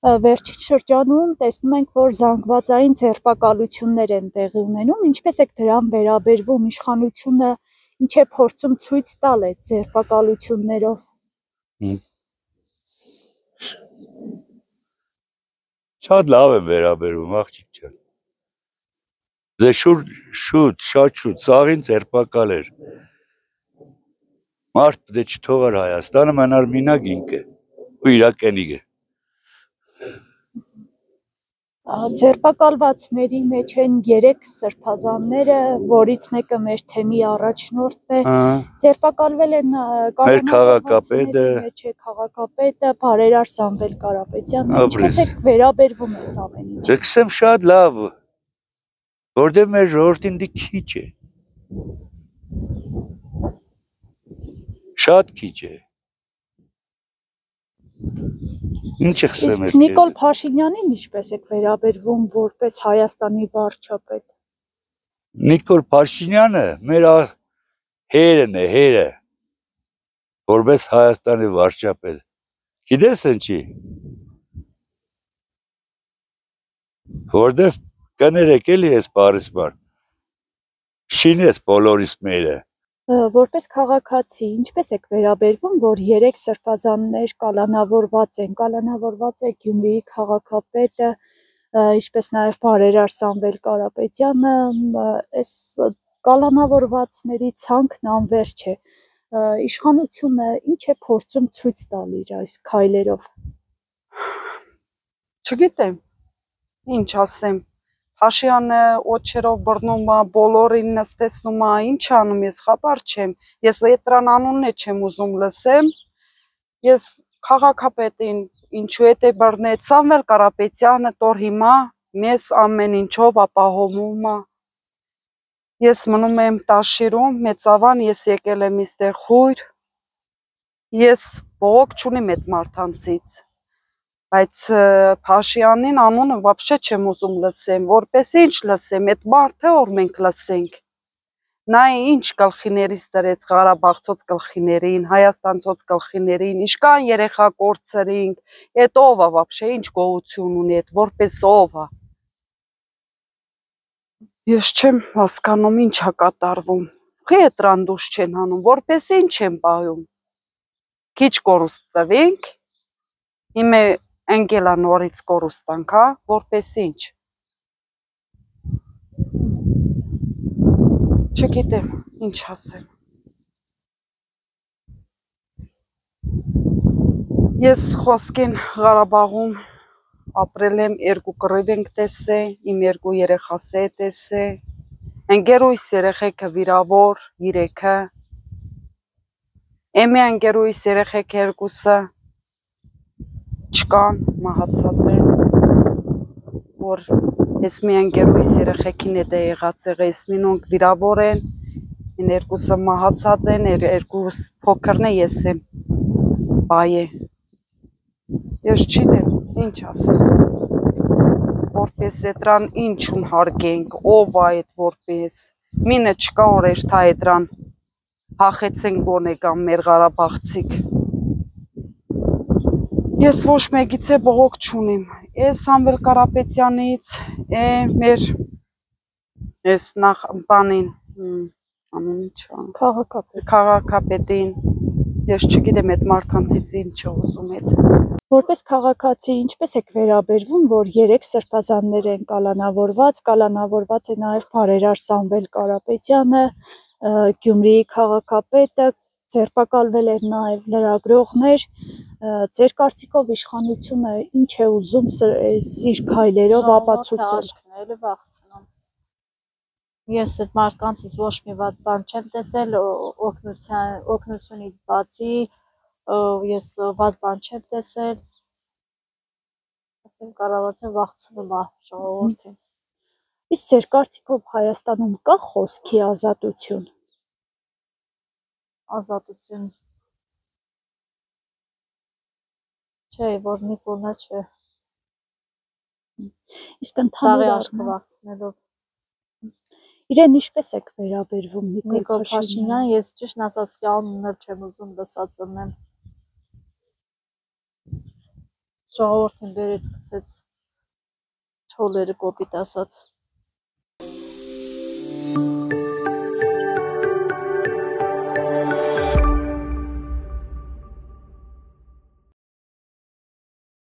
Վերջին շրջանում տեսնում ենք, որ զանգվածային ձերբակալություններ են տեղի ունենում, ինչպես եք դրան վերաբերվում, իշխանությունը ինչ է փորձում ցույց տալ այդ ձերբակալություններով։ Շատ լավ եմ վերաբերվում, աղջիկ ջան։ Դե շատ շուտ, սաղին ձերբակալեր։ Մարդ դե չթողար Հայաստանը, մնար մինակ ինքը ու իրակենիգ է։ Ձերբակալվածների մեջ են 3 սրբազանները, որից մեկը մեր թեմի առաջնորդն է։ Ձերբակալվել են քաղաքապետը, բարերար Սամվել Կարապետյանը։ Ինչպես եք վերաբերվում այս ամենին։ Ձգսեմ շատ լավ, որտեղ մեր ժողովրդին դի քիչ է։ Շատ քիչ է։ Ինչ եղսեմ։ Իսկ Նիկոլ Փաշինյանին ինչպես եք վերաբերվում որպես Հայաստանի վարչապետ։ Նիկոլ Փաշինյանը մեր հերն է, հերը, որպես Հայաստանի վարչապետ։ Գիտես ինչի։ Որտև կներեք էլի ես բարիս բար։ Շինես բոլորիս մերը։ Որպես քաղաքացի, ինչպես եք վերաբերվում, որ 3 սրբազաններ կալանավորված են։ Կալանավորված է Գյումրիի քաղաքապետը, ինչպես նաև բարերար Սամվել Կարապետյանը, այս կալանավորվածների ցանկն անվերջ է։ Իշխանությունը ինչ է փորձում ցույց տալ իր այս քայլերով։ Չգիտեմ, ինչ ասեմ։ Փաշյանը օչերով բռնում է, բոլորին նստեցնում է, ինչ անում ես, խաբար չեմ։ Ես էտրան անունն չեմ ուզում լսեմ։ Ես քաղաքապետին ինչու է բռնել, Սամվել Կարապետյանը տոր հիմա մեզ ամեն ինչով ապահովում է։ Ես մնում եմ Տաշիրում, Մեծավան, ես եկել եմ իստեղ խույր։ Ես բողոք չունիմ այդ մարդանցից։ Բայց Փաշյանին անունը вообще չեմ ուզում լսեմ, որպես ինչ լսեմ, այդ մարդը որ մենք լսենք։ Նա ինչ գլխիներից դրեց Ղարաբաղցոց գլխիներին, Հայաստանցոց գլխիներին, ինչքան երեխա կորցրինք, այդ ով է вообще, ինչ գոհություն ունի, այդ որպես ով է։ Ես չեմ հասկանում ինչ է կատարվում։ Խի էտրան դուշ չեն անում, որպես ինչ են պահում։ Քիչ կորուստ տվենք, հիմա ընկելա նորից կորուստանք, հա, որպես ինչ։ Չգիտեմ, ինչ ասեմ։ Ես խոսքին Ղարաբաղում ապրել եմ, 2 կռիվ ենք տեսել, իմ 2 երեխաս է տեսել, ընկերուհիս երեխեքը վիրավոր, 3-ը, եմի ընկերուհիս երեխեքը 2-ը չկան, մահացած են, որ ես մի ընկերուհիս երեխեքին հետ է եղած ես մինոնք վիրավոր են, են 2-ը մահացած են, 2 փոքրն է ես եմ, բայ է։ Ես չգիտեմ, ինչ ասեմ, որպես էտրան ինչուն հարգենք, ով է այդ որպես, մինը չկա որ էշթա էտրան հախեցենք գոնե կամ մեր Ղարաբաղցիք։ Ես ոչ մեկից է բողոք չունիմ, ես Սամվել Կարապետյանից, մեր ես նախ բանին, քաղաքապետին, ես չգիտեմ այդ մարդանցից ինչ է ուզում այդ։ Որպես քաղաքացի ինչպես եք վերաբերվում, որ 3 սրբազաններ են կալանավորված է նաև բարերար Սամվել Կարապետյանը, Գյումրիի քաղաքապետը, ձերբակալվել են նաև լրագրողներ, ձեր կարծիքով իշխանությունը ինչ է ուզում իր քայլերով ապացուցել։ Ես այդ մարդկանցից ոչ մի վատ բան չեմ տեսել, օգնությունից բացի ես վատ բան չեմ տեսել, ասեմ կարողացեմ վախցնում է ժողովրդին։ Իսկ ձեր կարծիքով Հայաստանում կա խոսքի ազատություն։ Ազատություն չէ, որ Նիկոլը չէ։ Իսկ ընդհանուր առմամբ իրեն ինչպես եք վերաբերվում Նիկոլ Փաշինյան, ես ճիշտն ասած անունը չեմ ուզում լսածնեմ։ Ժողովրդին բերեց գցեց չոլերը կոպիտ ասած։